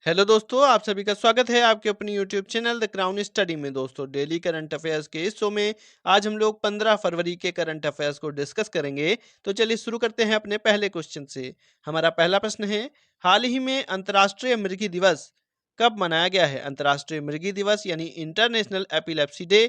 Hello दोस्तों, आप सभी का स्वागत है आपके अपनी YouTube channel the crown study में। दोस्तों, डेली करंट अफेयर्स के इस शो में आज हम लोग 15 फरवरी के करंट अफेयर्स को डिस्कस करेंगे। तो चलिए शुरू करते हैं अपने पहले क्वेश्चन से। हमारा पहला प्रश्न है, हाल ही में अंतर्राष्ट्रीय मृगी दिवस कब मनाया गया है? अंतर्राष्ट्रीय मृगी दिवस यानी इंटरनेशनल एपिलेप्सी डे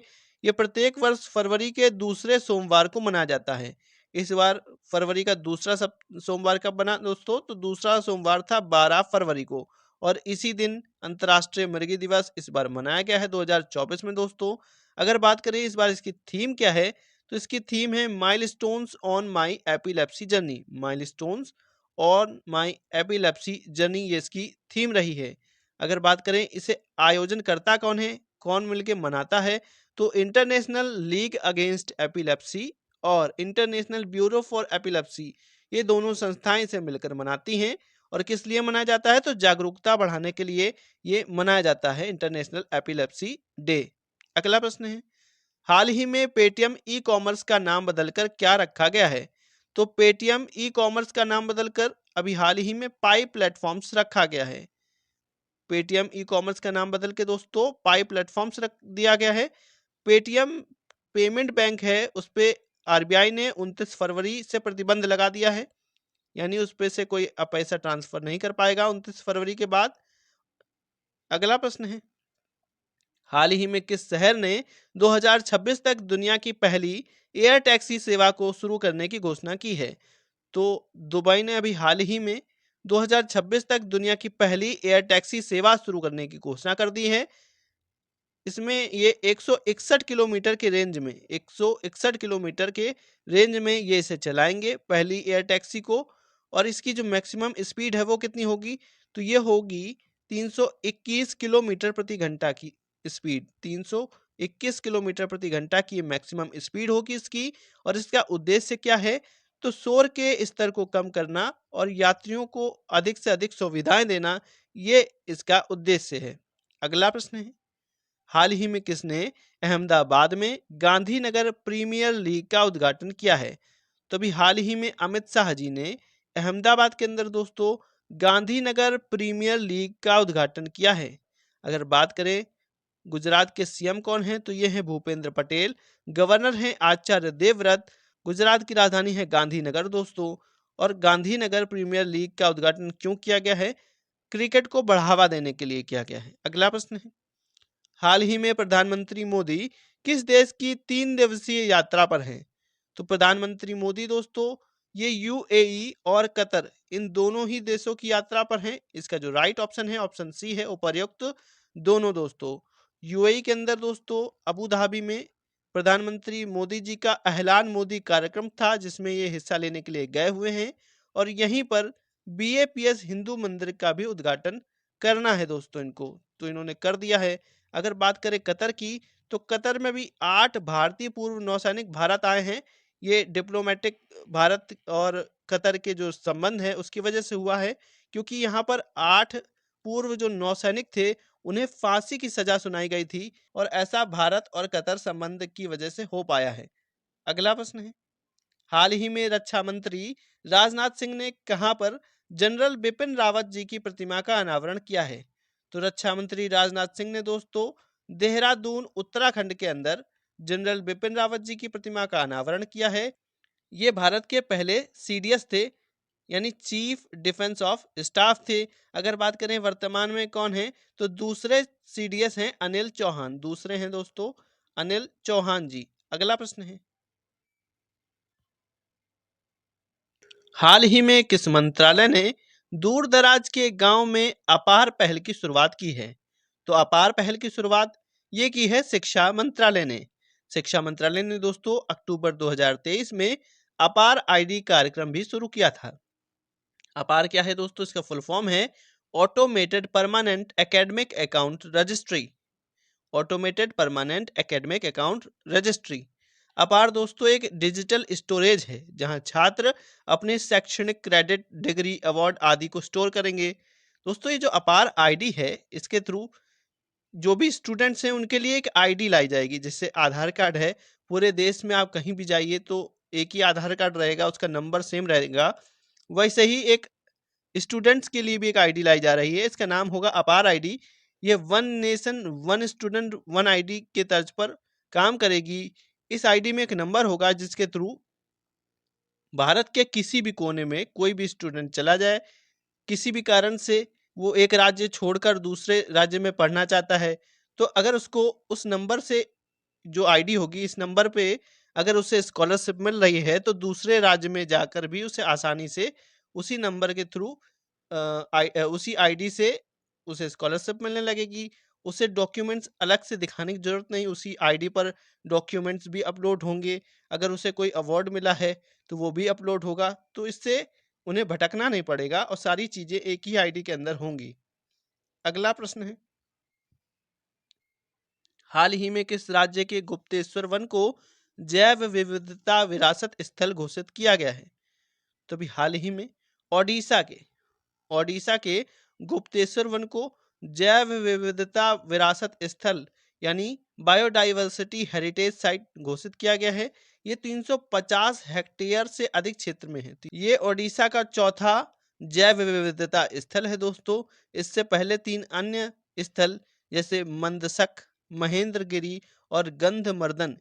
ये प्रत्येक वर्ष फरवरी के दूसरे सोमवार को मनाया जाता है। इस बार फरवरी का दूसरा सोमवार कब बना दोस्तों? तो दूसरा सोमवार था 12 फरवरी को, और इसी दिन अंतर्राष्ट्रीय मृगी दिवस इस बार मनाया गया है 2024 में। दोस्तों, अगर बात करें इस बार इसकी थीम क्या है, तो इसकी थीम है milestones on my epilepsy journey. Milestones on my epilepsy journey ये इसकी थीम रही है। अगर बात करें इसे आयोजनकर्ता कौन है, कौन मिलके मनाता है, तो इंटरनेशनल लीग अगेंस्ट एपिलेप्सी और इंटरनेशनल ब्यूरो फॉर एपिलेप्सी ये दोनों संस्थाएं इसे मिलकर मनाती हैं। और किस लिए मनाया जाता है? तो जागरूकता बढ़ाने के लिए ये मनाया जाता है इंटरनेशनल एपिलेप्सी डे। अगला प्रश्न है, हाल ही में पेटीएम ई कॉमर्स का नाम बदलकर क्या रखा गया है? तो पेटीएम ई कॉमर्स का नाम बदलकर अभी हाल ही में पाई प्लेटफॉर्म्स रखा गया है। पेटीएम ई कॉमर्स का नाम बदल के दोस्तों पाई प्लेटफॉर्म्स रख दिया गया है। पेटीएम पेमेंट बैंक है, उस पे आरबीआई ने 29 फरवरी से प्रतिबंध लगा दिया है, यानी उस पे से कोई अब पैसा ट्रांसफर नहीं कर पाएगा 29 फरवरी के बाद। अगला प्रश्न है, हाल ही में किस शहर ने 2026 तक दुनिया की पहली एयर टैक्सी सेवा को शुरू करने की घोषणा की है? तो दुबई ने अभी हाल ही में 2026 तक दुनिया की पहली एयर टैक्सी सेवा शुरू करने की घोषणा कर दी है। इसमें ये 161 किलोमीटर के रेंज में 161 किलोमीटर के रेंज में ये इसे चलाएंगे पहली एयर टैक्सी को। और इसकी जो मैक्सिमम स्पीड है वो कितनी होगी? तो ये होगी 321 किलोमीटर प्रति घंटा की स्पीड। 321 किलोमीटर प्रति घंटा की ये मैक्सिमम स्पीड होगी इसकी। और इसका उद्देश्य क्या है? तो शोर के स्तर को कम करना और यात्रियों को अधिक से अधिक सुविधाएं देना, ये इसका उद्देश्य है। अगला प्रश्न है, हाल ही में किसने अहमदाबाद में गांधीनगर प्रीमियर लीग का उद्घाटन किया है? तो अभी हाल ही में अमित शाह जी ने अहमदाबाद के अंदर दोस्तों गांधीनगर प्रीमियर लीग का उद्घाटन किया है। अगर बात करें गुजरात के सीएम कौन है, तो ये है भूपेंद्र पटेल। गवर्नर हैं आचार्य देवव्रत। गुजरात की राजधानी है गांधीनगर दोस्तों। और गांधीनगर प्रीमियर लीग का उद्घाटन क्यों किया गया है? क्रिकेट को बढ़ावा देने के लिए किया गया है। अगला प्रश्न है, हाल ही में प्रधानमंत्री मोदी किस देश की 3 दिवसीय यात्रा पर हैं? तो प्रधानमंत्री मोदी दोस्तों ये यूएई और कतर इन दोनों ही देशों की यात्रा पर हैं। इसका जो राइट ऑप्शन है ऑप्शन सी है, उपर्युक्त दोनों दोस्तों। यूएई के अंदर दोस्तों अबू धाबी में प्रधानमंत्री मोदी जी का एहलान मोदी कार्यक्रम था, जिसमें ये हिस्सा लेने के लिए गए हुए हैं। और यहीं पर बीएपीएस हिंदू मंदिर का भी उद्घाटन करना है दोस्तों इनको, तो इन्होंने कर दिया है। अगर बात करें कतर की, तो कतर में भी 8 भारतीय पूर्व नौसैनिक भारत आए हैं। ये डिप्लोमेटिक भारत और कतर के जो संबंध है उसकी वजह से हुआ है, क्योंकि यहाँ पर 8 पूर्व जो नौसैनिक थे उन्हें फांसी की सजा सुनाई गई थी, और ऐसा भारत और कतर संबंध की वजह से हो पाया है। अगला प्रश्न है, हाल ही में रक्षा मंत्री राजनाथ सिंह ने कहां पर जनरल बिपिन रावत जी की प्रतिमा का अनावरण किया है? तो रक्षा मंत्री राजनाथ सिंह ने दोस्तों देहरादून उत्तराखंड के अंदर जनरल बिपिन रावत जी की प्रतिमा का अनावरण किया है। ये भारत के पहले सीडीएस थे, यानी चीफ डिफेंस ऑफ स्टाफ थे। अगर बात करें वर्तमान में कौन है, तो दूसरे सीडीएस हैं अनिल चौहान। दूसरे हैं दोस्तों अनिल चौहान जी। अगला प्रश्न है, हाल ही में किस मंत्रालय ने दूर दराज के गांव में अपार पहल की शुरुआत की है? तो अपार पहल की शुरुआत ये की है शिक्षा मंत्रालय ने। शिक्षा मंत्रालय ने दोस्तों अक्टूबर 2023 में अपार आईडी कार्यक्रम भी शुरू किया था। अपार क्या है दोस्तों? इसका फुल फॉर्म है automated permanent academic account registry. Automated permanent academic account registry. अपार दोस्तों एक डिजिटल स्टोरेज है जहां छात्र अपने शैक्षणिक क्रेडिट, डिग्री, अवार्ड आदि को स्टोर करेंगे। दोस्तों ये जो अपार आईडी है इसके थ्रू जो भी स्टूडेंट्स हैं उनके लिए एक आईडी लाई जाएगी, जिससे आधार कार्ड है, पूरे देश में आप कहीं भी जाइए तो एक ही आधार कार्ड रहेगा, उसका नंबर सेम रहेगा। वैसे ही एक स्टूडेंट्स के लिए भी एक आईडी लाई जा रही है, इसका नाम होगा अपार आईडी। ये one nation one student one ID के तर्ज पर काम करेगी। इस आईडी में एक नंबर होगा जिसके थ्रू भारत के किसी भी कोने में कोई भी स्टूडेंट चला जाए, किसी भी कारण से वो एक राज्य छोड़कर दूसरे राज्य में पढ़ना चाहता है, तो अगर उसको उस नंबर से जो आईडी होगी, इस नंबर पे अगर उसे स्कॉलरशिप मिल रही है तो दूसरे राज्य में जाकर भी उसे आसानी से उसी नंबर के थ्रू उसी आईडी से उसे स्कॉलरशिप मिलने लगेगी। उसे डॉक्यूमेंट्स अलग से दिखाने की जरूरत नहीं, उसी आईडी पर डॉक्यूमेंट्स भी अपलोड होंगे। अगर उसे कोई अवार्ड मिला है तो वो भी अपलोड होगा, तो इससे उन्हें भटकना नहीं पड़ेगा और सारी चीजें एक ही आईडी के अंदर होंगी। अगला प्रश्न है, हाल ही में किस राज्य के गुप्तेश्वर वन को जैव विविधता विरासत स्थल घोषित किया गया है? तो अभी हाल ही में ओडिशा के गुप्तेश्वर वन को जैव विविधता विरासत स्थल यानी बायोडाइवर्सिटी हेरिटेज साइट घोषित किया गया है। ये 350 हेक्टेयर से अधिक क्षेत्र में है। ये ओडिशा का चौथा जैव विविधता स्थल है दोस्तों। इससे पहले 3 अन्य स्थल जैसे मंदसक, महेंद्रगिरी और गंधमर्दन,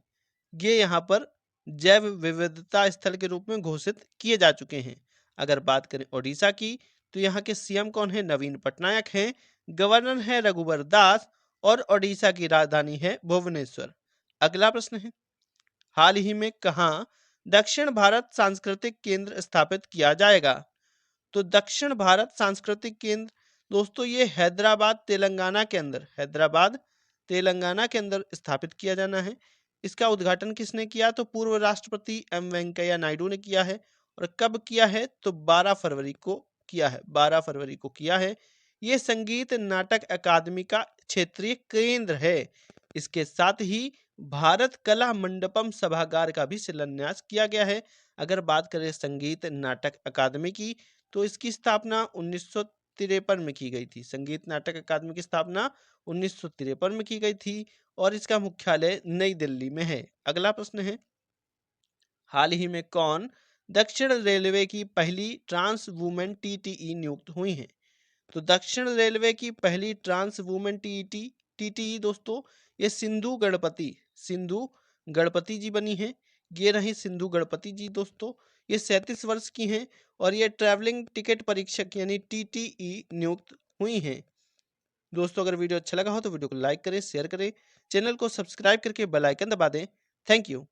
ये यहाँ पर जैव विविधता स्थल के रूप में घोषित किए जा चुके हैं। अगर बात करें ओडिशा की, तो यहाँ के सीएम कौन है? नवीन पटनायक हैं। गवर्नर है रघुवर दास और ओडिशा की राजधानी है भुवनेश्वर। अगला प्रश्न है, हाल ही में कहाँ दक्षिण भारत सांस्कृतिक केंद्र स्थापित किया जाएगा? तो दक्षिण भारत सांस्कृतिक केंद्र दोस्तों ये हैदराबाद तेलंगाना के अंदर स्थापित किया जाना है। इसका उद्घाटन किसने किया? तो पूर्व राष्ट्रपति एम वेंकैया नायडू ने किया है। और कब किया है? तो 12 फरवरी को किया है, 12 फरवरी को किया है। ये संगीत नाटक अकादमी का क्षेत्रीय केंद्र है। इसके साथ ही भारत कला मंडपम सभागार का भी शिलान्यास किया गया है। अगर बात करें संगीत नाटक अकादमी की, तो इसकी स्थापना 1953 में की गई थी। संगीत नाटक अकादमी की स्थापना 1953 में की गई थी और इसका मुख्यालय नई दिल्ली में है। अगला प्रश्न है, हाल ही में कौन दक्षिण रेलवे की पहली ट्रांस वुमेन टीटीई नियुक्त हुई हैं? तो दक्षिण रेलवे की पहली ट्रांस वुमेन टीटीई दोस्तों ये सिंधु गणपति जी बनी है। ये रही सिंधु गणपति जी दोस्तों। ये 37 वर्ष की हैं और ये ट्रैवलिंग टिकट परीक्षक यानी टीटीई नियुक्त हुई हैं। दोस्तों अगर वीडियो अच्छा लगा हो तो वीडियो को लाइक करें, शेयर करें, चैनल को सब्सक्राइब करके बेल आइकन दबा दें। Thank you.